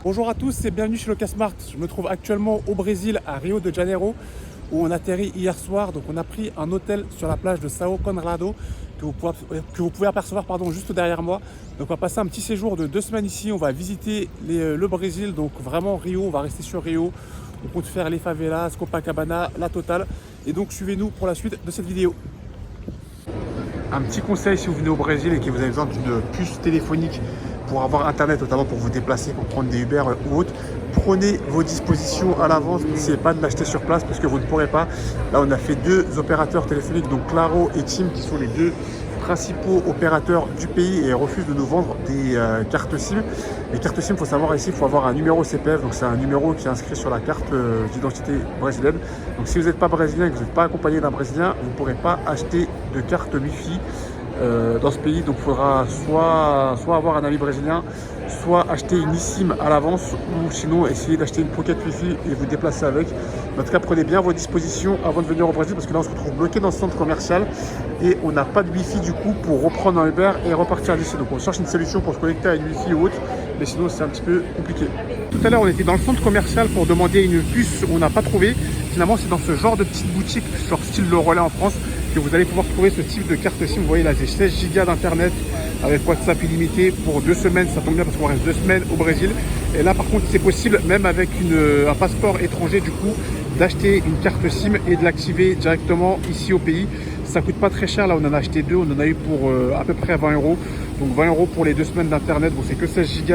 Bonjour à tous et bienvenue chez Lucas Smart. Je me trouve actuellement au Brésil, à Rio de Janeiro, où on atterrit hier soir. Donc on a pris un hôtel sur la plage de São Conrado que vous pouvez apercevoir juste derrière moi. Donc on va passer un petit séjour de 2 semaines ici. On va visiter le Brésil, donc vraiment Rio. On va rester sur Rio. On compte faire les favelas, Copacabana, la totale. Et donc suivez-nous pour la suite de cette vidéo. Un petit conseil si vous venez au Brésil et que vous avez besoin d'une puce téléphonique pour avoir internet, notamment pour vous déplacer, pour prendre des Uber ou autres, prenez vos dispositions à l'avance. N'essayez pas de l'acheter sur place parce que vous ne pourrez pas. Là, on a fait 2 opérateurs téléphoniques, donc Claro et TIM, qui sont les 2 principaux opérateurs du pays et refusent de nous vendre des cartes SIM. Les cartes SIM, il faut savoir ici, il faut avoir un numéro CPF, donc c'est un numéro qui est inscrit sur la carte d'identité brésilienne. Donc si vous n'êtes pas brésilien et que vous n'êtes pas accompagné d'un brésilien, vous ne pourrez pas acheter de carte Wi-Fi dans ce pays. Donc il faudra soit avoir un ami brésilien, soit acheter une eSIM à l'avance, ou sinon essayer d'acheter une pocket Wi-Fi et vous déplacer avec. En tout cas, prenez bien vos dispositions avant de venir au Brésil parce que là on se retrouve bloqué dans ce centre commercial et on n'a pas de Wi-Fi du coup pour reprendre un Uber et repartir d'ici. Donc on cherche une solution pour se connecter à une Wi-Fi ou autre, mais sinon c'est un petit peu compliqué. Tout à l'heure on était dans le centre commercial pour demander une puce, on n'a pas trouvé. Finalement c'est dans ce genre de petite boutique, genre style Le Relais en France, que vous allez pouvoir trouver ce type de carte SIM. Vous voyez là, j'ai 16 Go d'internet avec WhatsApp illimité pour 2 semaines. Ça tombe bien parce qu'on reste 2 semaines au Brésil. Et là par contre c'est possible, même avec un passeport étranger du coup, d'acheter une carte SIM et de l'activer directement ici au pays. Ça coûte pas très cher. Là on en a acheté 2, on en a eu pour à peu près 20 €. Donc 20 € pour les 2 semaines d'internet. Bon, c'est que 16 Go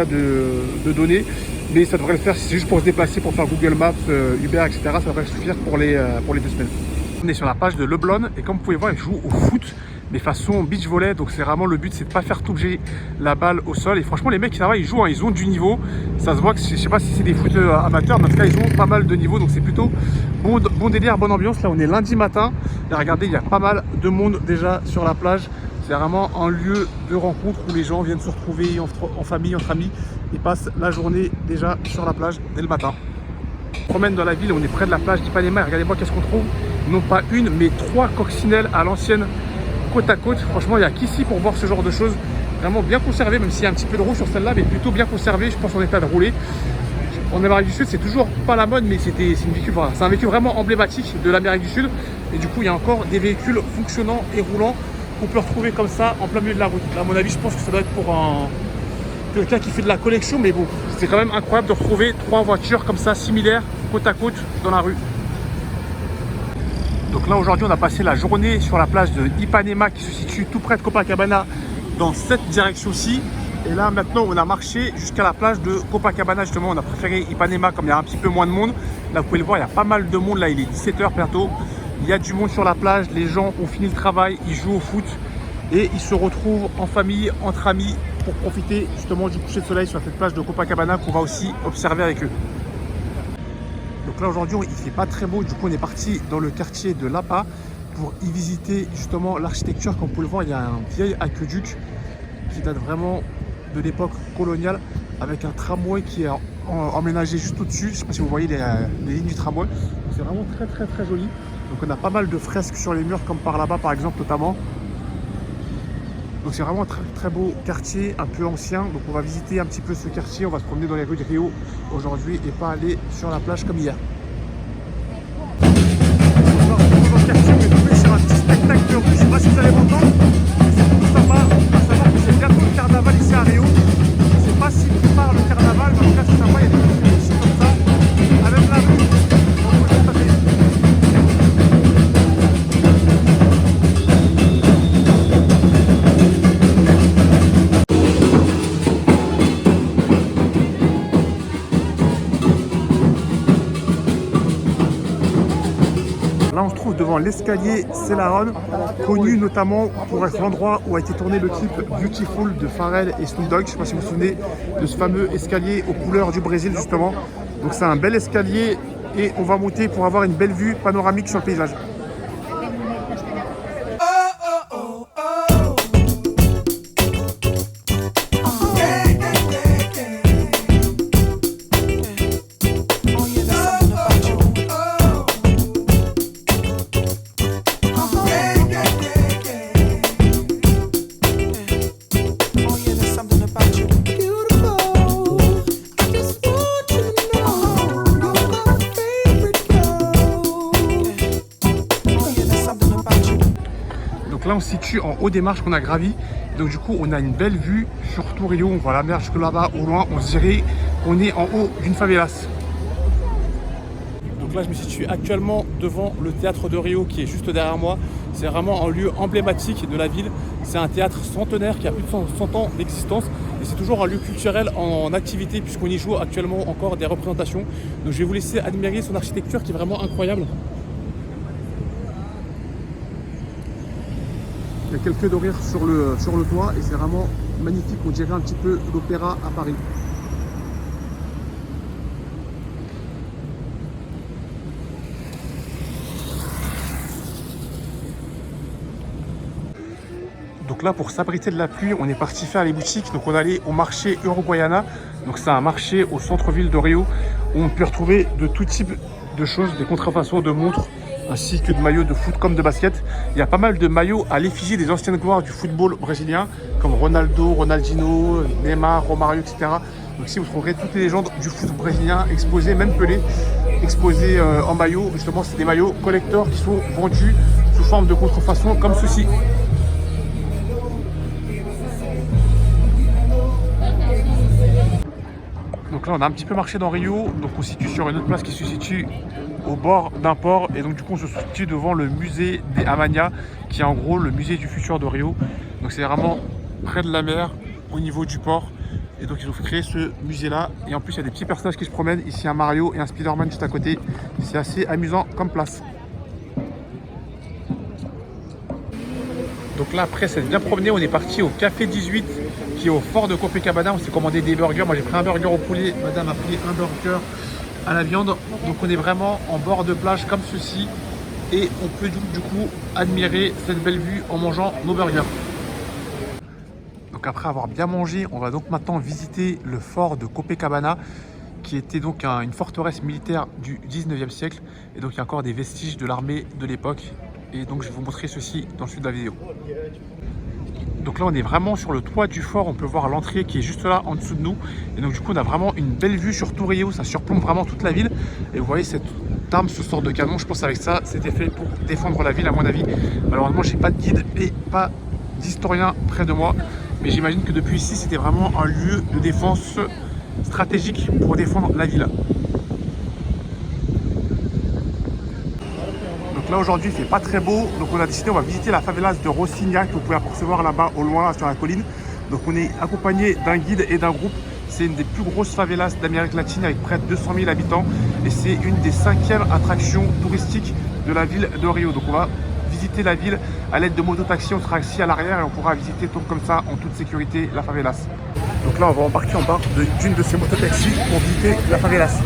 de données, mais ça devrait le faire si c'est juste pour se déplacer, pour faire Google Maps, Uber, etc. Ça devrait suffire pour les 2 semaines. On est sur la page de Leblon et comme vous pouvez voir, ils jouent au foot mais façon beach volley. Donc c'est vraiment le but, c'est de pas faire toucher la balle au sol. Et franchement les mecs ça va, ils jouent, hein, ils ont du niveau. Ça se voit que je sais pas si c'est des footeurs amateurs, mais en tout cas ils ont pas mal de niveau. Donc c'est plutôt bon délire, bonne ambiance. Là on est lundi matin et regardez, il y a pas mal de monde déjà sur la plage. C'est vraiment un lieu de rencontre où les gens viennent se retrouver en famille, entre amis, et passent la journée déjà sur la plage dès le matin. On se promène dans la ville, on est près de la plage d'Ipanema. Regardez-moi qu'est-ce qu'on trouve. Non pas une, mais 3 coccinelles à l'ancienne, côte à côte. Franchement, il n'y a qu'ici pour voir ce genre de choses. Vraiment bien conservé, même s'il y a un petit peu de roue sur celle-là, mais plutôt bien conservé, je pense, en état de rouler. En Amérique du Sud, c'est toujours pas la mode, mais c'est un véhicule vraiment emblématique de l'Amérique du Sud. Et du coup, il y a encore des véhicules fonctionnants et roulants qu'on peut retrouver comme ça en plein milieu de la route. Là, à mon avis, je pense que ça doit être pour quelqu'un qui fait de la collection, mais bon, c'est quand même incroyable de retrouver 3 voitures comme ça, similaires, côte à côte, dans la rue. Donc là, aujourd'hui, on a passé la journée sur la plage de Ipanema qui se situe tout près de Copacabana, dans cette direction-ci. Et là, maintenant, on a marché jusqu'à la plage de Copacabana. Justement, on a préféré Ipanema comme il y a un petit peu moins de monde. Là, vous pouvez le voir, il y a pas mal de monde. Là, il est 17 h bientôt. Il y a du monde sur la plage. Les gens ont fini le travail, ils jouent au foot et ils se retrouvent en famille, entre amis, pour profiter justement du coucher de soleil sur cette plage de Copacabana qu'on va aussi observer avec eux. Donc là aujourd'hui il fait pas très beau, du coup on est parti dans le quartier de Lapa pour y visiter justement l'architecture. Comme vous pouvez le voir, il y a un vieil aqueduc qui date vraiment de l'époque coloniale avec un tramway qui est emménagé juste au-dessus. Je ne sais pas si vous voyez les lignes du tramway. C'est vraiment très joli. Donc on a pas mal de fresques sur les murs comme par là-bas par exemple notamment. Donc c'est vraiment un très beau quartier, un peu ancien. Donc on va visiter un petit peu ce quartier, on va se promener dans les rues de Rio aujourd'hui et pas aller sur la plage comme hier. Dans le quartier, on est tombé sur un petit spectacle de rue, je ne sais pas si vous allez m'entendre, mais c'est plutôt sympa. Il faut savoir que c'est bientôt le carnaval ici à Rio. Je ne sais pas s'ils préparent le carnaval, mais en tout cas c'est sympa, il y a des trucs ici comme ça, avec la rue. Là, on se trouve devant l'escalier Celaron, connu notamment pour être l'endroit où a été tourné le clip Beautiful de Pharrell et Snoop Dogg. Je ne sais pas si vous vous souvenez de ce fameux escalier aux couleurs du Brésil justement. Donc c'est un bel escalier et on va monter pour avoir une belle vue panoramique sur le paysage. Beautiful, I just want là, on se situe en haut des marches qu'on a gravies. Donc du coup, on a une belle vue sur tout Rio. On voit la mer jusque là-bas, au loin. On se dirait qu'on est en haut d'une favelas. Donc là, je me situe actuellement devant le théâtre de Rio qui est juste derrière moi. C'est vraiment un lieu emblématique de la ville. C'est un théâtre centenaire qui a plus de 100 ans d'existence. Et c'est toujours un lieu culturel en activité puisqu'on y joue actuellement encore des représentations. Donc je vais vous laisser admirer son architecture qui est vraiment incroyable. Il y a quelques dorures sur le toit et c'est vraiment magnifique. On dirait un petit peu l'opéra à Paris. Donc là, pour s'abriter de la pluie, on est parti faire les boutiques. Donc on allait au marché Uruguayana. Donc c'est un marché au centre-ville de Rio où on peut retrouver de tout type de choses, des contrefaçons de montres, ainsi que de maillots de foot comme de basket. Il y a pas mal de maillots à l'effigie des anciennes gloires du football brésilien, comme Ronaldo, Ronaldinho, Neymar, Romario, etc. Donc ici, vous trouverez toutes les légendes du foot brésilien exposées, même Pelé, exposées en maillot. Justement, c'est des maillots collecteurs qui sont vendus sous forme de contrefaçon comme ceci. Donc là, on a un petit peu marché dans Rio. Donc on se situe sur une autre place qui se situe au bord d'un port. Et donc du coup, on se situe devant le musée des Amania, qui est en gros le musée du futur de Rio. Donc c'est vraiment près de la mer, au niveau du port. Et donc ils ont créé ce musée-là. Et en plus, il y a des petits personnages qui se promènent. Ici, un Mario et un Spider-Man juste à côté. C'est assez amusant comme place. Donc là, après s'être bien promené, on est parti au Café 18 qui est au fort de Copacabana. On s'est commandé des burgers. Moi, j'ai pris un burger au poulet. Madame a pris un burger à la viande. Donc on est vraiment en bord de plage comme ceci. Et on peut du coup admirer cette belle vue en mangeant nos burgers. Donc après avoir bien mangé, on va donc maintenant visiter le fort de Copacabana qui était donc une forteresse militaire du 19e siècle. Et donc il y a encore des vestiges de l'armée de l'époque. Et donc je vais vous montrer ceci dans le sud de la vidéo. Donc là on est vraiment sur le toit du fort, on peut voir l'entrée qui est juste là en dessous de nous. Et donc du coup on a vraiment une belle vue sur tout Rio, ça surplombe vraiment toute la ville. Et vous voyez cette arme, ce sort de canon, je pense avec ça c'était fait pour défendre la ville à mon avis. Malheureusement j'ai pas de guide et pas d'historien près de moi. Mais j'imagine que depuis ici c'était vraiment un lieu de défense stratégique pour défendre la ville. Là aujourd'hui il fait pas très beau, donc on a décidé on va visiter la favelas de Rocinha que vous pouvez apercevoir là-bas au loin sur la colline. Donc on est accompagné d'un guide et d'un groupe. C'est une des plus grosses favelas d'Amérique latine avec près de 200 000 habitants et c'est une des 5e attractions touristiques de la ville de Rio. Donc on va visiter la ville à l'aide de mototaxis, on sera assis à l'arrière et on pourra visiter donc comme ça en toute sécurité la favelas. Donc là on va embarquer en bas d'une de ces mototaxis pour visiter la favelas.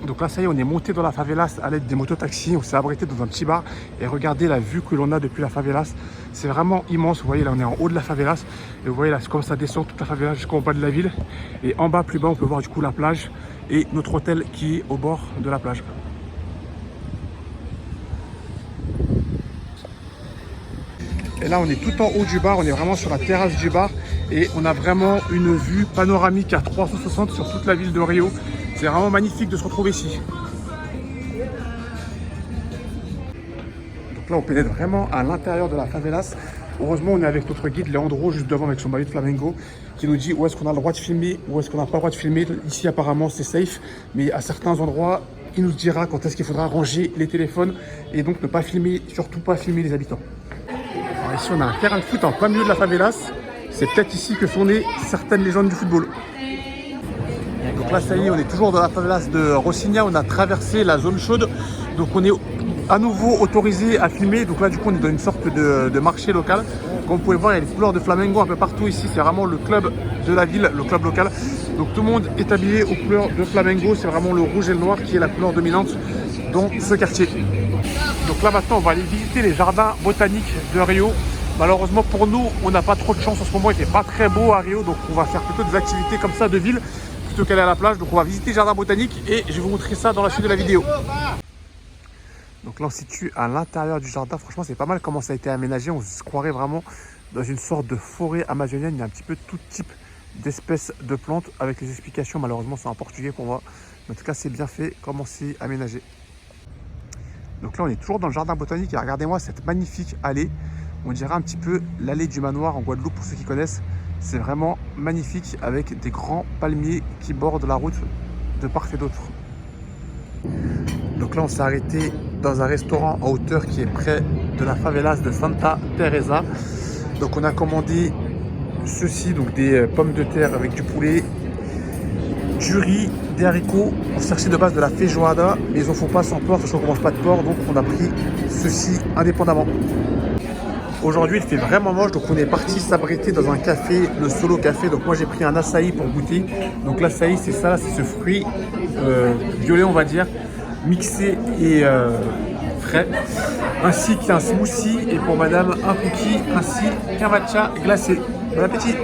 Donc là, ça y est, on est monté dans la favelas à l'aide des mototaxis. On s'est abrité dans un petit bar et regardez la vue que l'on a depuis la favelas. C'est vraiment immense. Vous voyez, là, on est en haut de la favelas. Et vous voyez, là, c'est comme ça descend toute la favelas jusqu'en bas de la ville. Et en bas, plus bas, on peut voir du coup la plage et notre hôtel qui est au bord de la plage. Et là, on est tout en haut du bar. On est vraiment sur la terrasse du bar. Et on a vraiment une vue panoramique à 360 sur toute la ville de Rio. C'est vraiment magnifique de se retrouver ici. Donc là, on pénètre vraiment à l'intérieur de la favelas. Heureusement, on est avec notre guide Leandro, juste devant avec son maillot de flamengo, qui nous dit où est-ce qu'on a le droit de filmer, où est-ce qu'on n'a pas le droit de filmer. Ici, apparemment, c'est safe, mais à certains endroits, il nous dira quand est-ce qu'il faudra ranger les téléphones et donc ne pas filmer, surtout pas filmer les habitants. Alors ici, on a un terrain de foot en plein milieu de la favelas. C'est peut-être ici que sont nées certaines légendes du football. Donc là, ça y est, on est toujours dans la favelas de Rocinha. On a traversé la zone chaude. Donc on est à nouveau autorisé à filmer. Donc là, du coup, on est dans une sorte de marché local. Comme vous pouvez voir, il y a des couleurs de flamengo un peu partout ici. C'est vraiment le club de la ville, le club local. Donc tout le monde est habillé aux couleurs de flamengo. C'est vraiment le rouge et le noir qui est la couleur dominante dans ce quartier. Donc là, maintenant, on va aller visiter les jardins botaniques de Rio. Malheureusement pour nous, on n'a pas trop de chance en ce moment. Il fait pas très beau à Rio. Donc on va faire plutôt des activités comme ça de ville plutôt qu'aller à la plage. Donc on va visiter le jardin botanique et je vais vous montrer ça dans la suite de la vidéo. Donc là on se situe à l'intérieur du jardin. Franchement c'est pas mal comment ça a été aménagé. On se croirait vraiment dans une sorte de forêt amazonienne. Il y a un petit peu tout type d'espèces de plantes avec les explications. Malheureusement c'est en portugais qu'on voit. Mais en tout cas c'est bien fait comment c'est aménagé. Donc là on est toujours dans le jardin botanique et regardez-moi cette magnifique allée. On dirait un petit peu l'allée du manoir en Guadeloupe pour ceux qui connaissent. C'est vraiment magnifique avec des grands palmiers qui bordent la route de part et d'autre. Donc là on s'est arrêté dans un restaurant en hauteur qui est près de la favelas de Santa Teresa. Donc on a commandé ceci, donc des pommes de terre avec du poulet, du riz, des haricots. On cherchait de base de la feijoada, mais ils en font pas sans porc parce qu'on ne mange pas de porc, donc on a pris ceci indépendamment. Aujourd'hui il fait vraiment moche, donc on est parti s'abriter dans un café, le Solo Café. Donc moi j'ai pris un açaï pour goûter. Donc l'assaï c'est ça, c'est ce fruit violet on va dire, mixé et frais, ainsi qu'un smoothie et pour madame un cookie ainsi qu'un matcha glacé. Bon appétit.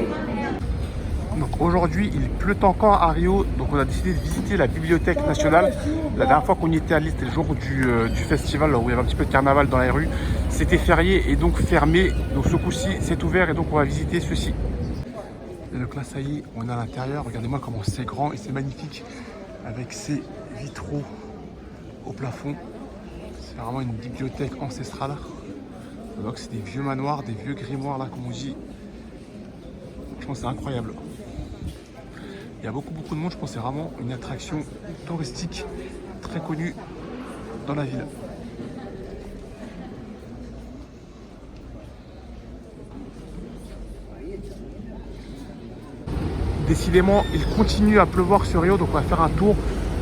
Donc aujourd'hui il pleut encore à Rio, donc on a décidé de visiter la bibliothèque nationale. La dernière fois qu'on y était allé, c'était le jour du festival, là où il y avait un petit peu de carnaval dans les rues. C'était férié et donc fermé, donc ce coup-ci c'est ouvert et donc on va visiter ceci. Et donc là ça y est, on est à l'intérieur, regardez-moi comment c'est grand et c'est magnifique avec ces vitraux au plafond. C'est vraiment une bibliothèque ancestrale. Donc c'est des vieux manoirs, des vieux grimoires là comme on dit. Franchement c'est incroyable. Il y a beaucoup de monde, je pense que c'est vraiment une attraction touristique très connue dans la ville. Décidément, il continue à pleuvoir sur Rio, donc on va faire un tour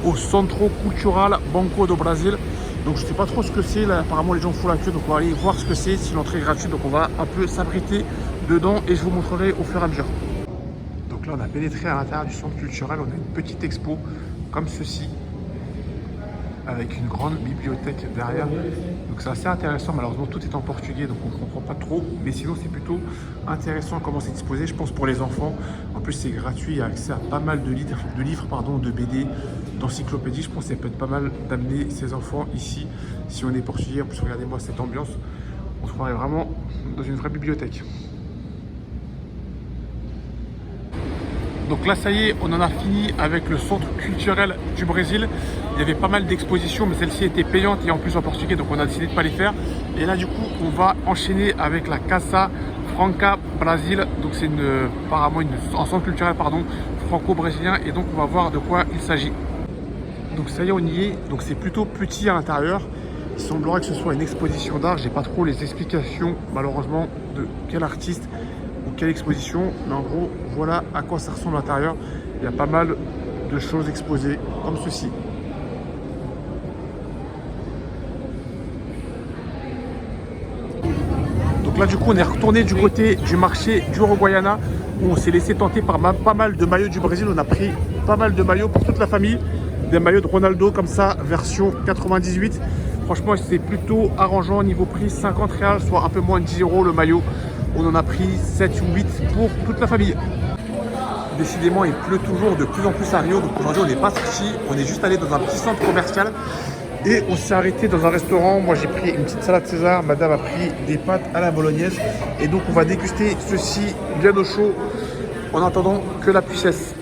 au Centro Cultural Banco do Brasil. Donc je ne sais pas trop ce que c'est, là apparemment les gens font la queue, donc on va aller voir ce que c'est, si l'entrée est gratuite, donc on va un peu s'abriter dedans et je vous montrerai au fur et à mesure. Donc là on a pénétré à l'intérieur du centre culturel, on a une petite expo comme ceci, avec une grande bibliothèque derrière. Donc c'est assez intéressant, malheureusement tout est en portugais donc on ne comprend pas trop, mais sinon c'est plutôt intéressant comment c'est disposé, je pense pour les enfants. En plus c'est gratuit, il y a accès à pas mal de livres, de BD, d'encyclopédies. Je pense que ça peut être pas mal d'amener ses enfants ici si on est portugais. En plus regardez-moi cette ambiance, on se croirait vraiment dans une vraie bibliothèque. Donc là ça y est, on en a fini avec le centre culturel du Brésil. Il y avait pas mal d'expositions, mais celle-ci était payante et en plus en portugais, donc on a décidé de ne pas les faire. Et là du coup, on va enchaîner avec la Casa Franca Brasil. Donc c'est apparemment un centre culturel franco-brésilien et donc on va voir de quoi il s'agit. Donc ça y est, on y est. Donc c'est plutôt petit à l'intérieur. Il semblerait que ce soit une exposition d'art. J'ai pas trop les explications malheureusement de quel artiste ou quelle exposition, mais en gros voilà à quoi ça ressemble à l'intérieur. Il y a pas mal de choses exposées comme ceci. Donc là du coup on est retourné du côté du marché du Uruguaiana où on s'est laissé tenter par pas mal de maillots du Brésil. On a pris pas mal de maillots pour toute la famille, des maillots de Ronaldo comme ça version 98. Franchement c'est plutôt arrangeant niveau prix, 50 reals, soit un peu moins de 10 € le maillot. On en a pris 7 ou 8 pour toute la famille. Décidément, il pleut toujours de plus en plus à Rio. Donc aujourd'hui, on n'est pas sorti. On est juste allé dans un petit centre commercial. Et on s'est arrêté dans un restaurant. Moi, j'ai pris une petite salade César. Madame a pris des pâtes à la bolognaise. Et donc, on va déguster ceci bien au chaud en attendant que la pluie cesse.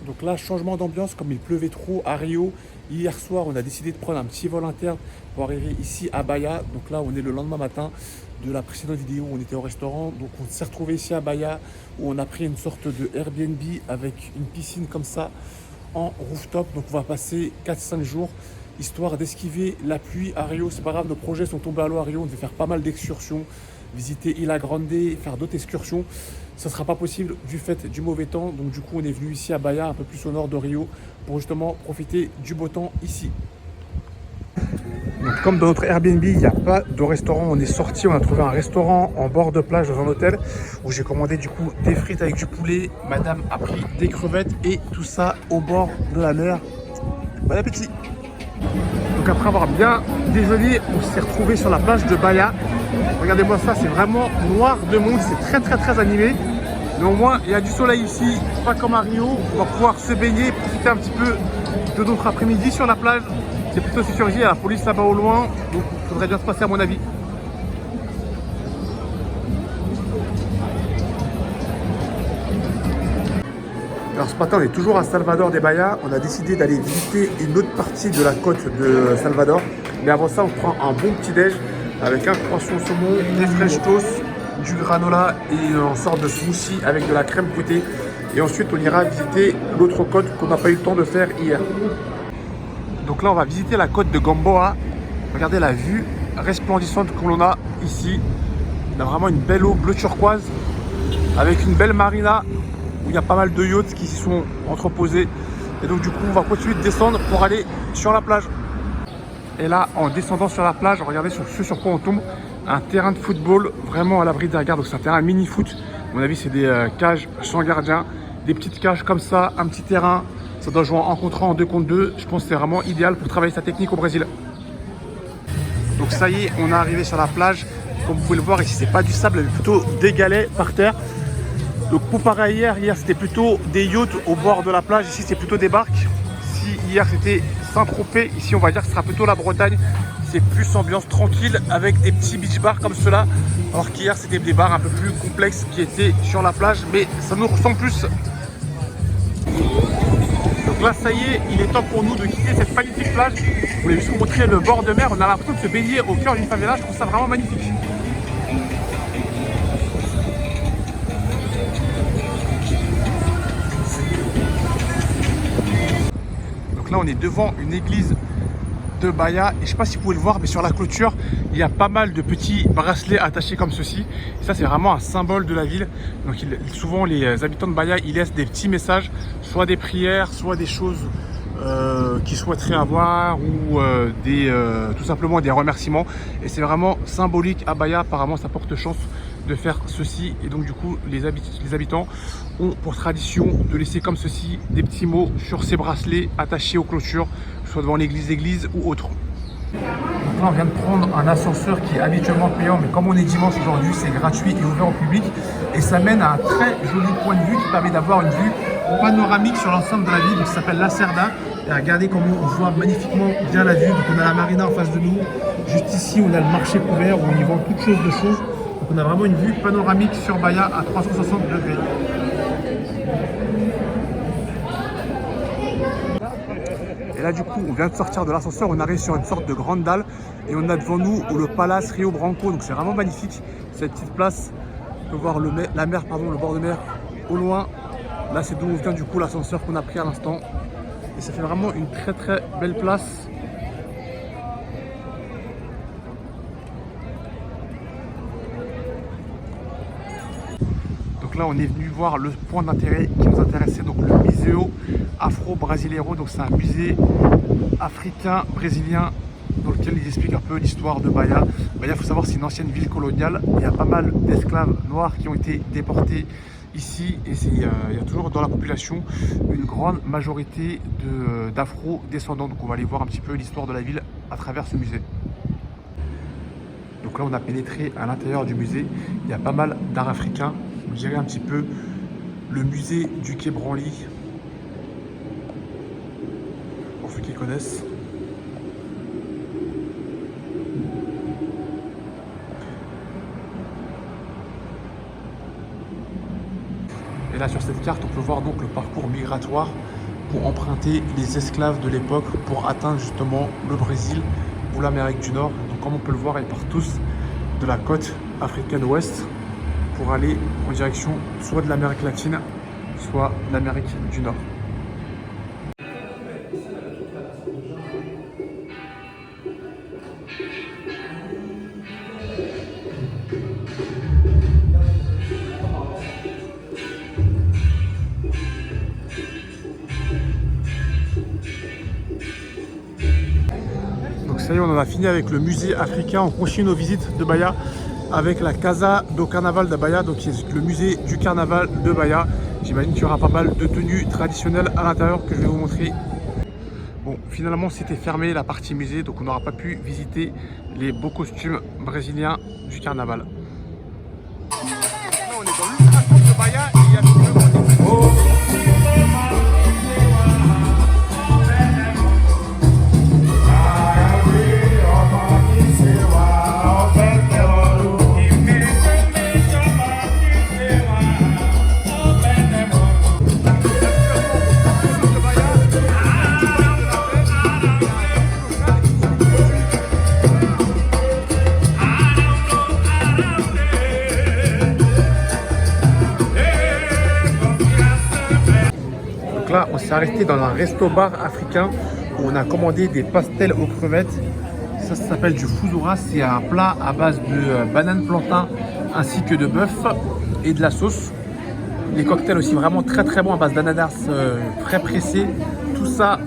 Donc là, changement d'ambiance. Comme il pleuvait trop à Rio, hier soir, on a décidé de prendre un petit vol interne pour arriver ici à Bahia. Donc là, on est le lendemain matin de la précédente vidéo où on était au restaurant. Donc on s'est retrouvé ici à Bahia où on a pris une sorte de Airbnb avec une piscine comme ça en rooftop. Donc on va passer 4-5 jours histoire d'esquiver la pluie à Rio. C'est pas grave, nos projets sont tombés à l'eau à Rio. On devait faire pas mal d'excursions, visiter Ilha Grande, faire d'autres excursions. Ça ne sera pas possible du fait du mauvais temps. Donc du coup on est venu ici à Bahia, un peu plus au nord de Rio, pour justement profiter du beau temps ici. Donc, comme dans notre Airbnb, il n'y a pas de restaurant, on est sorti, on a trouvé un restaurant en bord de plage dans un hôtel où j'ai commandé du coup des frites avec du poulet. Madame a pris des crevettes et tout ça au bord de la mer. Bon appétit. Donc après avoir bien déjeuné, on s'est retrouvé sur la plage de Bahia. Regardez-moi ça, c'est vraiment noir de monde, c'est très animé. Mais au moins il y a du soleil ici, pas comme à Rio. On va pouvoir se baigner, profiter un petit peu de notre après-midi sur la plage. C'est plutôt sécurisé, il y a la police là-bas au loin, donc il faudrait bien se passer à mon avis. Alors ce matin on est toujours à Salvador de Bahia, on a décidé d'aller visiter une autre partie de la côte de Salvador. Mais avant ça on prend un bon petit déj avec un croissant au saumon, des French toast, du granola et une sorte de smoothie avec de la crème fouettée. Et ensuite, on ira visiter l'autre côte qu'on n'a pas eu le temps de faire hier. Donc là, on va visiter la côte de Gamboa. Regardez la vue resplendissante que l'on a ici. On a vraiment une belle eau bleu turquoise avec une belle marina où il y a pas mal de yachts qui s'y sont entreposés. Et donc du coup, on va continuer de descendre pour aller sur la plage. Et là, en descendant sur la plage, regardez sur ce sur quoi on tombe. Un terrain de football vraiment à l'abri des regards. Donc c'est un terrain mini-foot. À mon avis, c'est des cages sans gardien. Des petites cages comme ça, un petit terrain. Ça doit jouer en contre 1, en 2 contre 2. Je pense que c'est vraiment idéal pour travailler sa technique au Brésil. Donc ça y est, on est arrivé sur la plage. Comme vous pouvez le voir, ici, c'est pas du sable, mais plutôt des galets par terre. Donc comparé à hier c'était plutôt des yachts au bord de la plage. Ici, c'est plutôt des barques. Si hier, c'était Saint-Tropez, ici, on va dire que ce sera plutôt la Bretagne. C'est plus ambiance tranquille avec des petits beach bars comme cela. Alors qu'hier, c'était des bars un peu plus complexes qui étaient sur la plage. Mais ça nous ressemble plus. Donc là, ça y est, il est temps pour nous de quitter cette magnifique plage. Je voulais juste vous montrer le bord de mer. On a l'impression de se baigner au cœur d'une favela. Je trouve ça vraiment magnifique. Donc là, on est devant une église de Bahia. Et je ne sais pas si vous pouvez le voir, mais sur la clôture, il y a pas mal de petits bracelets attachés comme ceci. Et ça, c'est vraiment un symbole de la ville. Donc souvent, les habitants de Bahia, ils laissent des petits messages, soit des prières, soit des choses qu'ils souhaiteraient avoir ou tout simplement des remerciements. Et c'est vraiment symbolique à Bahia. Apparemment, ça porte chance de faire ceci. Et donc, du coup, les habitants ont pour tradition de laisser comme ceci des petits mots sur ces bracelets attachés aux clôtures, soit devant l'église ou autre. Donc là, on vient de prendre un ascenseur qui est habituellement payant, mais comme on est dimanche aujourd'hui, c'est gratuit et ouvert au public. Et ça mène à un très joli point de vue qui permet d'avoir une vue panoramique sur l'ensemble de la ville. Donc ça s'appelle La Cerda. Et regardez comment on voit magnifiquement bien la vue. Donc on a la marina en face de nous. Juste ici, on a le marché couvert où on y vend toutes choses de choses. Donc on a vraiment une vue panoramique sur Bahia à 360 degrés. Et là, du coup, on vient de sortir de l'ascenseur, on arrive sur une sorte de grande dalle et on a devant nous le Palace Rio Branco. Donc c'est vraiment magnifique cette petite place. On peut voir la mer, le bord de mer au loin. Là, c'est d'où vient du coup l'ascenseur qu'on a pris à l'instant. Et ça fait vraiment une très très belle place. Donc là, on est venu voir le point d'intérêt qui nous intéressait, donc le Museo Afro-Brasileiro. Donc c'est un musée africain brésilien dans lequel ils expliquent un peu l'histoire de Bahia. Bahia, il faut savoir, c'est une ancienne ville coloniale. Il y a pas mal d'esclaves noirs qui ont été déportés ici et il y a toujours dans la population une grande majorité d'afro-descendants. Donc on va aller voir un petit peu l'histoire de la ville à travers ce musée. Donc là, on a pénétré à l'intérieur du musée. Il y a pas mal d'art africain. On dirait un petit peu le musée du Quai Branly, pour ceux qui connaissent. Et là, sur cette carte, on peut voir donc le parcours migratoire pour emprunter les esclaves de l'époque pour atteindre justement le Brésil ou l'Amérique du Nord. Donc comme on peut le voir, ils partent tous de la côte africaine ouest pour aller en direction soit de l'Amérique latine, soit de l'Amérique du Nord. Donc ça y est, on en a fini avec le musée africain. On continue nos visites de Bahia avec la Casa do Carnaval de Bahia, donc qui est le musée du carnaval de Bahia. J'imagine qu'il y aura pas mal de tenues traditionnelles à l'intérieur que je vais vous montrer. Bon, finalement c'était fermé la partie musée, donc on n'aura pas pu visiter les beaux costumes brésiliens du carnaval. Là, on est dans l'ultra-centre de Bahia et il y a s'est arrêté dans un resto-bar africain où on a commandé des pastels aux crevettes. Ça s'appelle du fouzoura. C'est un plat à base de banane plantain ainsi que de bœuf et de la sauce. Les cocktails aussi vraiment très très bons à base d'ananas frais pressé. Tout ça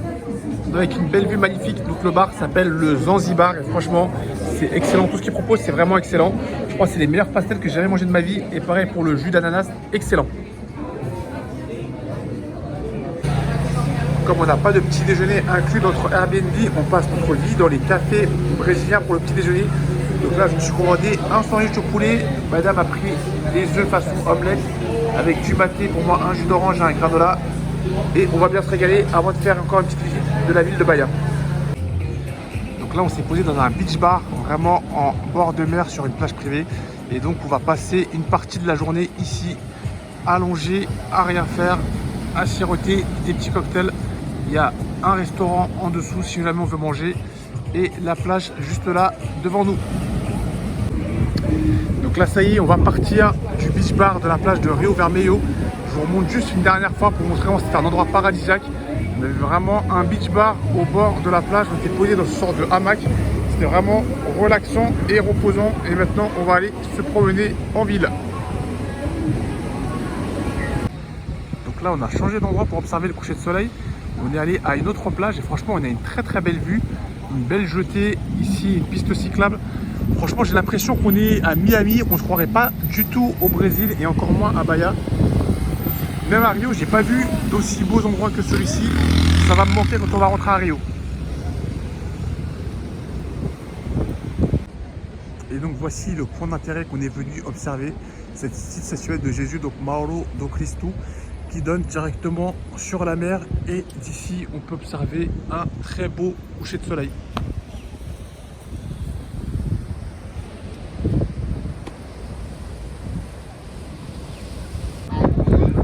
avec une belle vue magnifique. Donc le bar s'appelle le Zanzibar et franchement c'est excellent. Tout ce qu'ils proposent c'est vraiment excellent. Je crois que c'est les meilleurs pastels que j'ai jamais mangé de ma vie. Et pareil pour le jus d'ananas, excellent. Comme on n'a pas de petit déjeuner inclus dans notre Airbnb, on passe notre vie dans les cafés brésiliens pour le petit déjeuner. Donc là je me suis commandé un sandwich au poulet. Madame a pris des œufs façon omelette avec du maté, pour moi un jus d'orange et un granola. Et on va bien se régaler avant de faire encore une petite visite de la ville de Bahia. Donc là on s'est posé dans un beach bar vraiment en bord de mer sur une plage privée. Et donc on va passer une partie de la journée ici allongé, à rien faire, à siroter des petits cocktails. Il y a un restaurant en dessous si jamais on veut manger et la plage juste là devant nous. Donc là ça y est, on va partir du beach bar de la plage de Rio Vermelho. Je vous remonte juste une dernière fois pour montrer que c'était un endroit paradisiaque. On avait vraiment un beach bar au bord de la plage. On était posé dans ce sort de hamac. C'était vraiment relaxant et reposant. Et maintenant on va aller se promener en ville. Donc là on a changé d'endroit pour observer le coucher de soleil. On est allé à une autre plage et franchement on a une très très belle vue. Une belle jetée ici, une piste cyclable. Franchement j'ai l'impression qu'on est à Miami. On ne se croirait pas du tout au Brésil et encore moins à Bahia. Même à Rio, j'ai pas vu d'aussi beaux endroits que celui-ci. Ça va me manquer quand on va rentrer à Rio. Et donc voici le point d'intérêt qu'on est venu observer. Cette petite statuette de Jésus, donc Mauro do Cristo, qui donne directement sur la mer. Et d'ici, on peut observer un très beau coucher de soleil.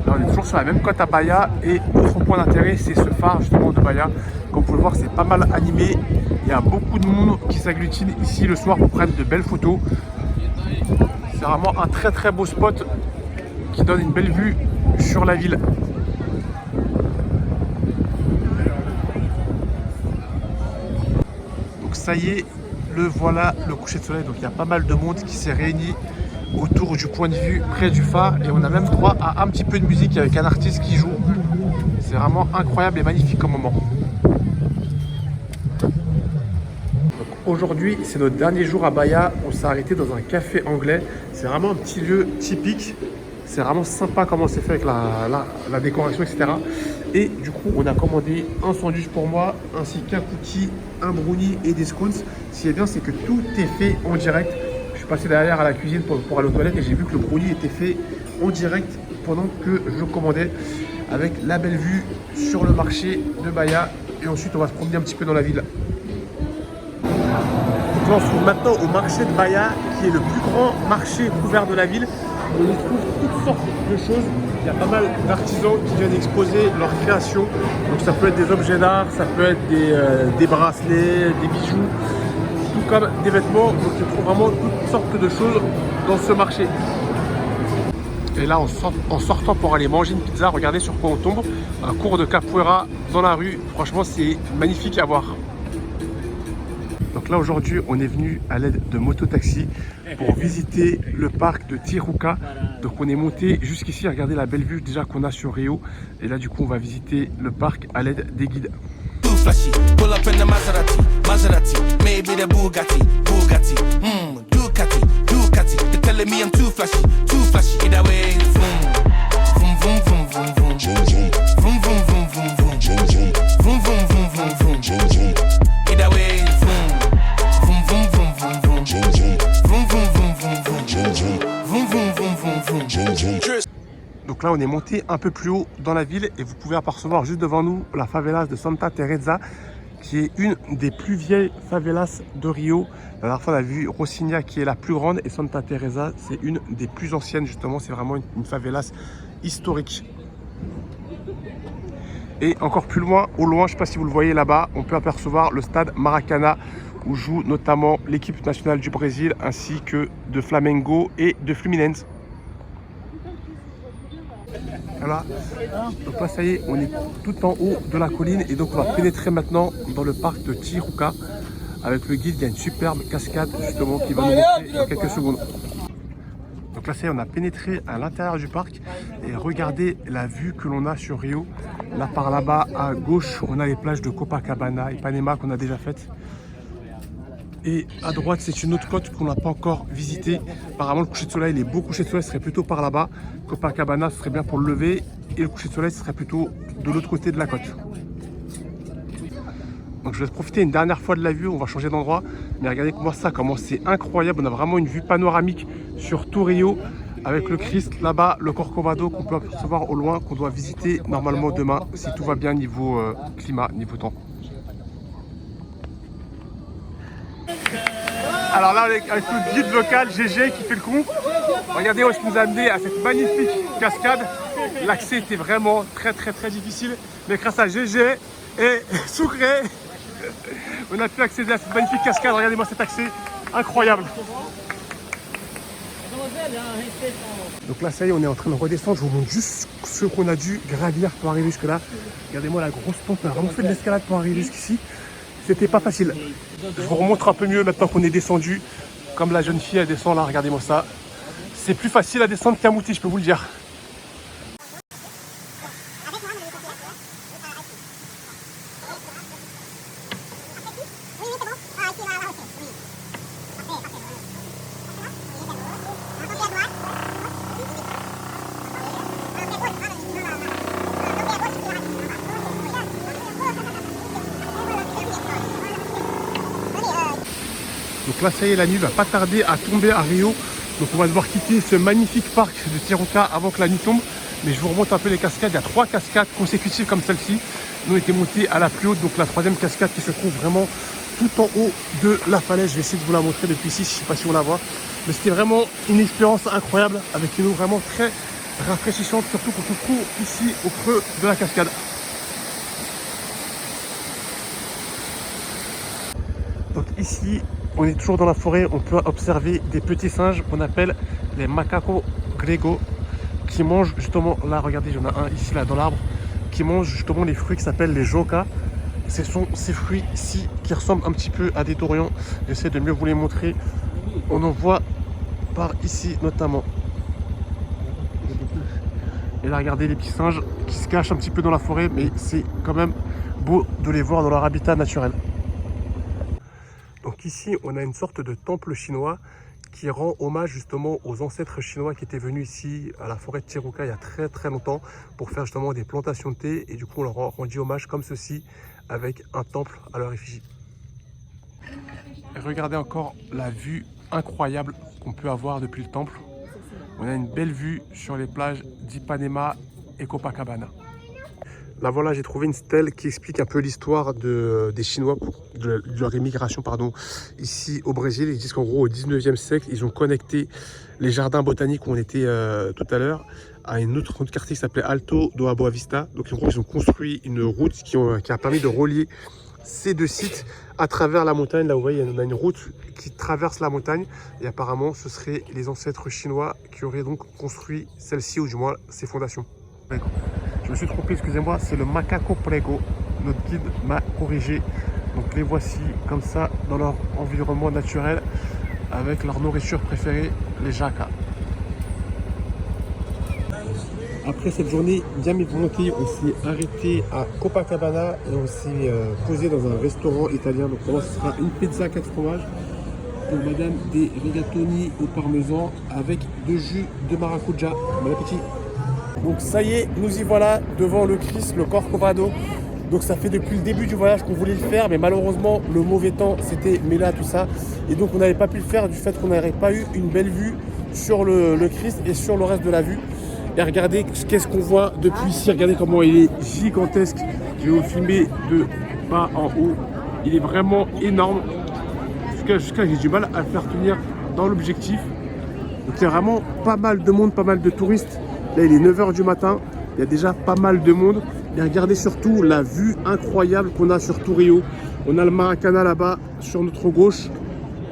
On est toujours sur la même côte à Bahia et notre point d'intérêt c'est ce phare justement de Bahia. Comme vous pouvez le voir c'est pas mal animé, il y a beaucoup de monde qui s'agglutine ici le soir pour prendre de belles photos. C'est vraiment un très très beau spot qui donne une belle vue sur la ville. Donc ça y est, le voilà le coucher de soleil. Donc il y a pas mal de monde qui s'est réuni autour du point de vue près du phare et on a même droit à un petit peu de musique avec un artiste qui joue. C'est vraiment incroyable et magnifique comme moment. Aujourd'hui c'est notre dernier jour à Bahia. On s'est arrêté dans un café anglais. C'est vraiment un petit lieu typique. C'est vraiment sympa comment c'est fait avec la décoration, etc. Et du coup on a commandé un sandwich pour moi ainsi qu'un cookie, un brownie et des scones. Ce qui est bien c'est que tout est fait en direct. Je suis passé derrière à la cuisine pour aller aux toilettes et j'ai vu que le brownie était fait en direct pendant que je commandais avec la belle vue sur le marché de Bahia et ensuite on va se promener un petit peu dans la ville. Donc là on se trouve maintenant au marché de Bahia qui est le plus grand marché couvert de la ville. On y trouve toutes sortes de choses. Il y a pas mal d'artisans qui viennent exposer leurs créations. Donc ça peut être des objets d'art, ça peut être des bracelets, des bijoux, tout comme des vêtements. Donc on trouve vraiment toutes sortes de choses dans ce marché. Et là en sortant pour aller manger une pizza, regardez sur quoi on tombe. Un cours de capoeira dans la rue. Franchement c'est magnifique à voir. Donc là aujourd'hui on est venu à l'aide de mototaxi pour visiter le parc de Tijuca. Donc on est monté jusqu'ici, regardez la belle vue déjà qu'on a sur Rio. Et là du coup on va visiter le parc à l'aide des guides. Donc là on est monté un peu plus haut dans la ville et vous pouvez apercevoir juste devant nous la favela de Santa Teresa qui est une des plus vieilles favelas de Rio. La dernière fois on a vu Rocinha qui est la plus grande et Santa Teresa c'est une des plus anciennes justement, c'est vraiment une favelas historique. Et encore plus loin, au loin, je ne sais pas si vous le voyez là-bas, on peut apercevoir le stade Maracanã où joue notamment l'équipe nationale du Brésil ainsi que de Flamengo et de Fluminense. Voilà. Donc là, ça y est, on est tout en haut de la colline et donc on va pénétrer maintenant dans le parc de Tijuca. Avec le guide, il y a une superbe cascade justement qui va nous montrer dans quelques secondes. Donc là, ça y est, on a pénétré à l'intérieur du parc et regardez la vue que l'on a sur Rio. Là, par là-bas, à gauche, on a les plages de Copacabana, Ipanema qu'on a déjà faites. Et à droite, c'est une autre côte qu'on n'a pas encore visitée. Apparemment, le coucher de soleil, les beaux couchers de soleil seraient plutôt par là-bas. Copacabana, ce serait bien pour le lever. Et le coucher de soleil, ce serait plutôt de l'autre côté de la côte. Donc je vais profiter une dernière fois de la vue, on va changer d'endroit. Mais regardez comment c'est incroyable. On a vraiment une vue panoramique sur tout Rio. Avec le Christ là-bas, le Corcovado qu'on peut apercevoir au loin, qu'on doit visiter normalement demain, si tout va bien niveau climat, niveau temps. Alors là, avec le guide local, GG, qui fait le con. Regardez où est-ce qu'il nous a amené à cette magnifique cascade. L'accès était vraiment très difficile. Mais grâce à GG et Sucré, on a pu accéder à cette magnifique cascade. Regardez-moi cet accès incroyable. Donc là, ça y est, on est en train de redescendre. Je vous montre juste ce qu'on a dû gravir pour arriver jusque-là. Regardez-moi la grosse pente. On a vraiment fait de l'escalade pour arriver jusqu'ici. C'était pas facile. Je vous remontre un peu mieux maintenant qu'on est descendu. Comme la jeune fille, elle descend là, regardez-moi ça. C'est plus facile à descendre qu'à monter, je peux vous le dire. Donc là, ça y est, la nuit va pas tarder à tomber à Rio. Donc on va devoir quitter ce magnifique parc de Tijuca avant que la nuit tombe. Mais je vous remonte un peu les cascades. Il y a 3 cascades consécutives comme celle-ci. Nous, on était montés à la plus haute, donc la 3e cascade qui se trouve vraiment tout en haut de la falaise. Je vais essayer de vous la montrer depuis ici, je ne sais pas si on la voit. Mais c'était vraiment une expérience incroyable avec une eau vraiment très rafraîchissante, surtout qu'on se trouve ici au creux de la cascade. Donc ici, on est toujours dans la forêt, on peut observer des petits singes qu'on appelle les macacos gregos qui mangent justement, là regardez, il y en a un ici là dans l'arbre, qui mangent justement les fruits qui s'appellent les joca. Ce sont ces fruits-ci qui ressemblent un petit peu à des taurions. J'essaie de mieux vous les montrer. On en voit par ici notamment. Et là regardez les petits singes qui se cachent un petit peu dans la forêt, mais c'est quand même beau de les voir dans leur habitat naturel. Donc ici, on a une sorte de temple chinois qui rend hommage justement aux ancêtres chinois qui étaient venus ici à la forêt de Tijuca il y a très longtemps pour faire justement des plantations de thé. Et du coup, on leur a rendu hommage comme ceci avec un temple à leur effigie. Et regardez encore la vue incroyable qu'on peut avoir depuis le temple. On a une belle vue sur les plages d'Ipanema et Copacabana. Là voilà, j'ai trouvé une stèle qui explique un peu l'histoire des Chinois, de leur immigration ici au Brésil. Ils disent qu'en gros au 19e siècle, ils ont connecté les jardins botaniques où on était tout à l'heure à un autre quartier qui s'appelait Alto do Boa Vista. Donc en gros, ils ont construit une route qui a permis de relier ces deux sites à travers la montagne. Là vous voyez, on a une route qui traverse la montagne et apparemment ce seraient les ancêtres chinois qui auraient donc construit celle-ci ou du moins ses fondations. Je me suis trompé, excusez-moi, c'est le macaco prego. Notre guide m'a corrigé. Donc les voici comme ça dans leur environnement naturel avec leur nourriture préférée, les jacas. Après cette journée bien mouvementée, on s'est arrêté à Copacabana et on s'est posé dans un restaurant italien. Donc pour moi, ce sera une pizza 4 fromages pour madame des rigatoni au parmesan avec 2 jus de maracuja. Bon appétit! Donc ça y est, nous y voilà devant le Christ, le Corcovado. Donc ça fait depuis le début du voyage qu'on voulait le faire, mais malheureusement le mauvais temps c'était mêlé à tout ça. Et donc on n'avait pas pu le faire du fait qu'on n'aurait pas eu une belle vue sur le Christ et sur le reste de la vue. Et regardez qu'est-ce qu'on voit depuis ici, regardez comment il est gigantesque. Je vais vous filmer de bas en haut. Il est vraiment énorme. Jusqu'à j'ai du mal à le faire tenir dans l'objectif. Donc il y a vraiment pas mal de monde, pas mal de touristes. Là, il est 9 h du matin, il y a déjà pas mal de monde. Et regardez surtout la vue incroyable qu'on a sur tout Rio. On a le Maracana là-bas, sur notre gauche.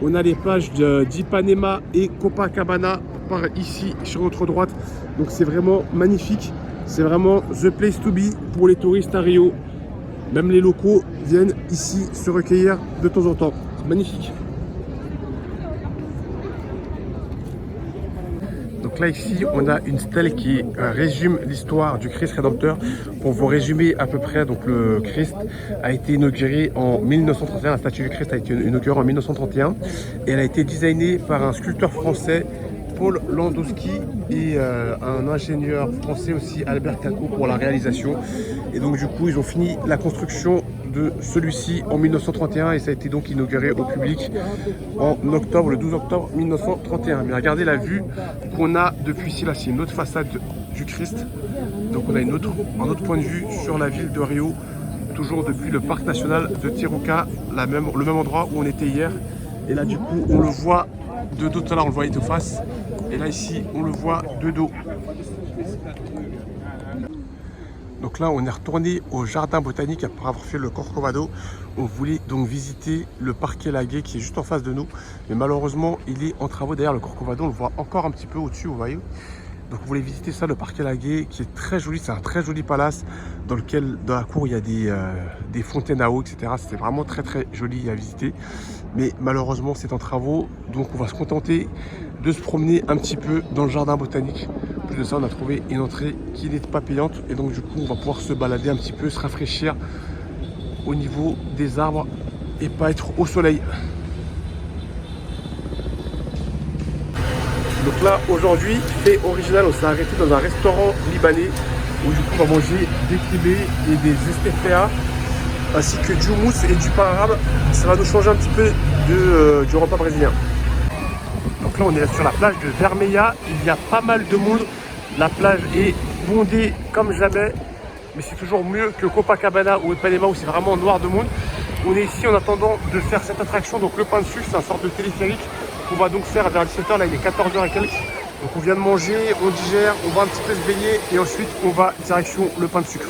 On a les plages d'Ipanema et Copacabana par ici, sur notre droite. Donc c'est vraiment magnifique. C'est vraiment the place to be pour les touristes à Rio. Même les locaux viennent ici se recueillir de temps en temps. C'est magnifique. Donc là ici on a une stèle qui résume l'histoire du Christ Rédempteur. Pour vous résumer à peu près, donc le Christ a été inauguré en 1931, la statue du Christ a été inaugurée en 1931 et elle a été designée par un sculpteur français, Paul Landowski, et un ingénieur français aussi, Albert Caco, pour la réalisation. Et donc du coup ils ont fini la construction de celui-ci en 1931 et ça a été donc inauguré au public en octobre, le 12 octobre 1931. Mais regardez la vue qu'on a depuis ici, là c'est une autre façade du Christ. Donc on a un autre point de vue sur la ville de Rio, toujours depuis le parc national de Tijuca, le même endroit où on était hier. Et là du coup on le voit de dos, tout à l'heure on le voyait de face. Et là ici on le voit de dos. Donc là, on est retourné au jardin botanique après avoir fait le Corcovado. On voulait donc visiter le Parque Lagué qui est juste en face de nous. Mais malheureusement, il est en travaux. D'ailleurs, le Corcovado, on le voit encore un petit peu au-dessus, vous voyez. Donc on voulait visiter ça, le Parque Lagué, qui est très joli. C'est un très joli palace dans lequel, dans la cour, il y a des fontaines à eau, etc. C'était vraiment très très joli à visiter. Mais malheureusement, c'est en travaux. Donc on va se contenter de se promener un petit peu dans le jardin botanique. En plus de ça, on a trouvé une entrée qui n'est pas payante. Et donc du coup, on va pouvoir se balader un petit peu, se rafraîchir au niveau des arbres et pas être au soleil. Donc là, aujourd'hui, fait original, on s'est arrêté dans un restaurant libanais où du coup, on va manger des kibés et des esteféas ainsi que du houmous et du pain arabe. Ça va nous changer un petit peu du repas brésilien. Donc là, on est sur la plage de Vermeilla. Il y a pas mal de monde. La plage est bondée comme jamais. Mais c'est toujours mieux que Copacabana ou Ipanema où c'est vraiment noir de monde. On est ici en attendant de faire cette attraction. Donc le pain de sucre, c'est un sorte de téléphérique qu'on va donc faire vers 17h. Là, il est 14h et quelques. Donc on vient de manger, on digère, on va un petit peu se baigner et ensuite on va direction le pain de sucre.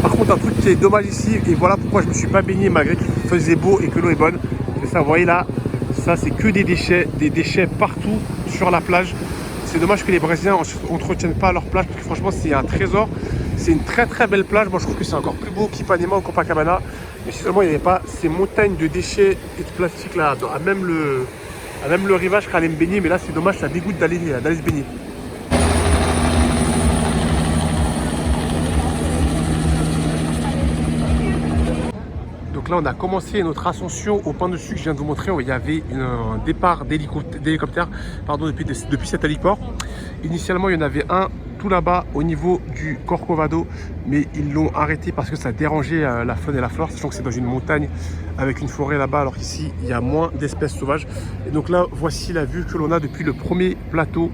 Par contre, un truc qui est dommage ici, et voilà pourquoi je ne me suis pas baigné malgré qu'il faisait beau et que l'eau est bonne. C'est ça, vous voyez là, ça c'est que des déchets partout sur la plage. C'est dommage que les Brésiliens n'entretiennent pas leur plage parce que franchement c'est un trésor. C'est une très très belle plage. Moi je trouve que c'est encore plus beau qu'Ipanema ou Copacabana. Mais si seulement il n'y avait pas ces montagnes de déchets et de plastique là, à même le rivage qui allait me baigner. Mais là c'est dommage, ça dégoûte d'aller se baigner. Donc là on a commencé notre ascension au pain de sucre. Je viens de vous montrer où il y avait un départ d'hélicoptère depuis cet héliport. Initialement il y en avait un tout là-bas au niveau du Corcovado, mais ils l'ont arrêté parce que ça dérangeait la faune et la flore, sachant que c'est dans une montagne avec une forêt là-bas, alors qu'ici il y a moins d'espèces sauvages. Et donc là voici la vue que l'on a depuis le premier plateau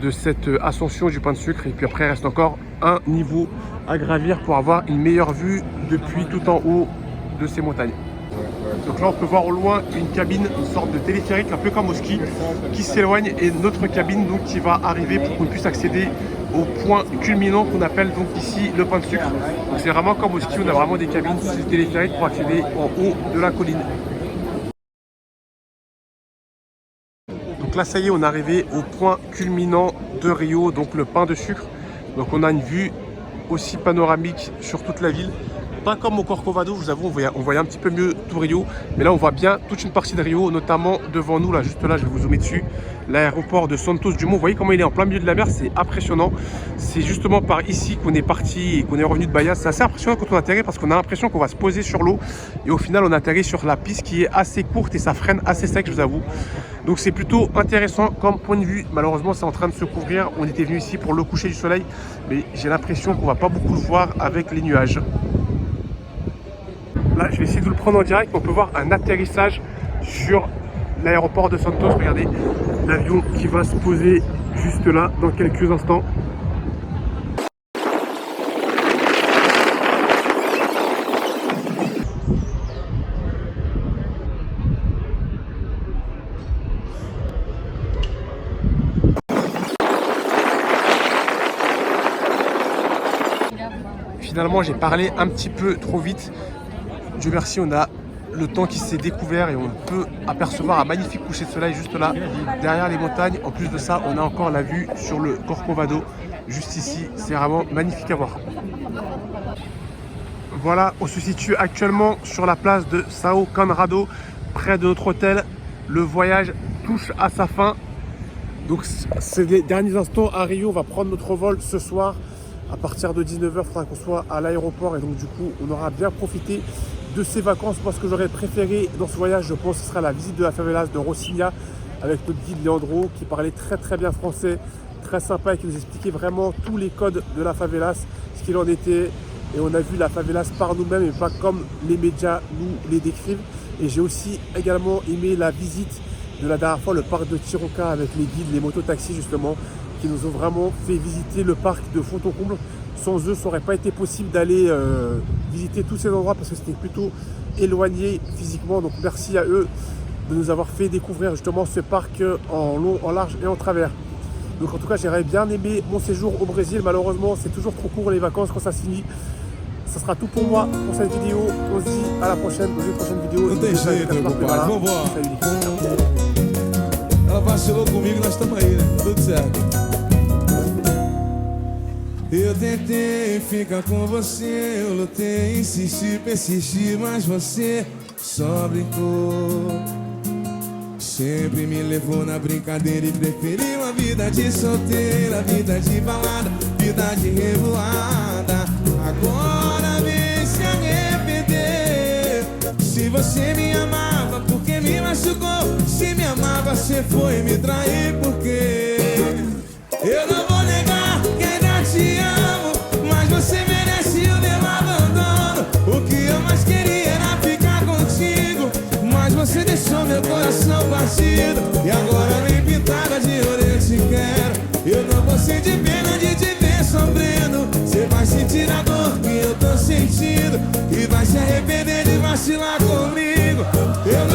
de cette ascension du pain de sucre. Et puis après il reste encore un niveau à gravir pour avoir une meilleure vue depuis tout en haut de ces montagnes. Donc là on peut voir au loin une cabine, une sorte de téléphérique un peu comme au ski qui s'éloigne, et notre cabine donc qui va arriver pour qu'on puisse accéder au point culminant qu'on appelle donc ici le pain de sucre. Donc c'est vraiment comme au ski, on a vraiment des cabines téléphériques pour accéder en haut de la colline. Donc là ça y est, on est arrivé au point culminant de Rio, donc le pain de sucre. Donc on a une vue aussi panoramique sur toute la ville. Pas comme au Corcovado, je vous avoue, on voyait un petit peu mieux tout Rio. Mais là, on voit bien toute une partie de Rio, notamment devant nous, là, juste là, je vais vous zoomer dessus. L'aéroport de Santos Dumont, vous voyez comment il est en plein milieu de la mer, c'est impressionnant. C'est justement par ici qu'on est parti et qu'on est revenu de Bahia. C'est assez impressionnant quand on atterrit parce qu'on a l'impression qu'on va se poser sur l'eau. Et au final, on atterrit sur la piste qui est assez courte et ça freine assez sec, je vous avoue. Donc c'est plutôt intéressant comme point de vue. Malheureusement, c'est en train de se couvrir. On était venu ici pour le coucher du soleil, mais j'ai l'impression qu'on va pas beaucoup le voir avec les nuages. Là, je vais essayer de vous le prendre en direct. On peut voir un atterrissage sur l'aéroport de Santos. Regardez, l'avion qui va se poser juste là dans quelques instants. Finalement, j'ai parlé un petit peu trop vite. Dieu merci, on a le temps qui s'est découvert et on peut apercevoir un magnifique coucher de soleil juste là, derrière les montagnes. En plus de ça, on a encore la vue sur le Corcovado. juste ici. C'est vraiment magnifique à voir. Voilà, on se situe actuellement sur la place de Sao Conrado, près de notre hôtel. Le voyage touche à sa fin. Donc ces derniers instants à Rio, on va prendre notre vol ce soir. À partir de 19h, il faudra qu'on soit à l'aéroport et donc du coup, on aura bien profité de ces vacances. Moi, ce que j'aurais préféré dans ce voyage, je pense, ce sera la visite de la favelas de Rocinha avec notre guide Leandro qui parlait très bien français, très sympa et qui nous expliquait vraiment tous les codes de la favelas, ce qu'il en était. Et on a vu la favelas par nous-mêmes et pas comme les médias nous les décrivent. Et j'ai aussi également aimé la visite de la dernière fois, le parc de Tiroca avec les guides, les mototaxis justement, qui nous ont vraiment fait visiter le parc de fond en comble. Sans eux, ça n'aurait pas été possible d'aller visiter tous ces endroits parce que c'était plutôt éloigné physiquement. Donc merci à eux de nous avoir fait découvrir justement ce parc en long, en large et en travers. Donc en tout cas, j'aurais bien aimé mon séjour au Brésil. Malheureusement, c'est toujours trop court les vacances quand ça se finit. Ça sera tout pour moi pour cette vidéo. On se dit à la prochaine, dans une prochaine vidéo. Não tem jeito, meu compadre. Vambora. Ela vacilou comigo, nós estamos aí, né? Tudo certo. Eu tentei ficar com você, eu lutei, insisti, persisti, mas você só brincou. Sempre me levou na brincadeira e preferiu a vida de solteira, vida de balada, vida de revoada. Agora vem se arrepender. Se você me amava, porque me machucou? Se me amava, você foi me trair, porque eu não vou negar que ainda te amo, mas você merece o meu abandono. O que eu mais queria era ficar contigo, mas você deixou meu coração partido. E agora nem pintada de ouro eu te quero. Eu não vou sentir pena de te ver sofrendo. Você vai sentir a dor que eu tô sentindo e vai se arrepender de vacilar comigo. Eu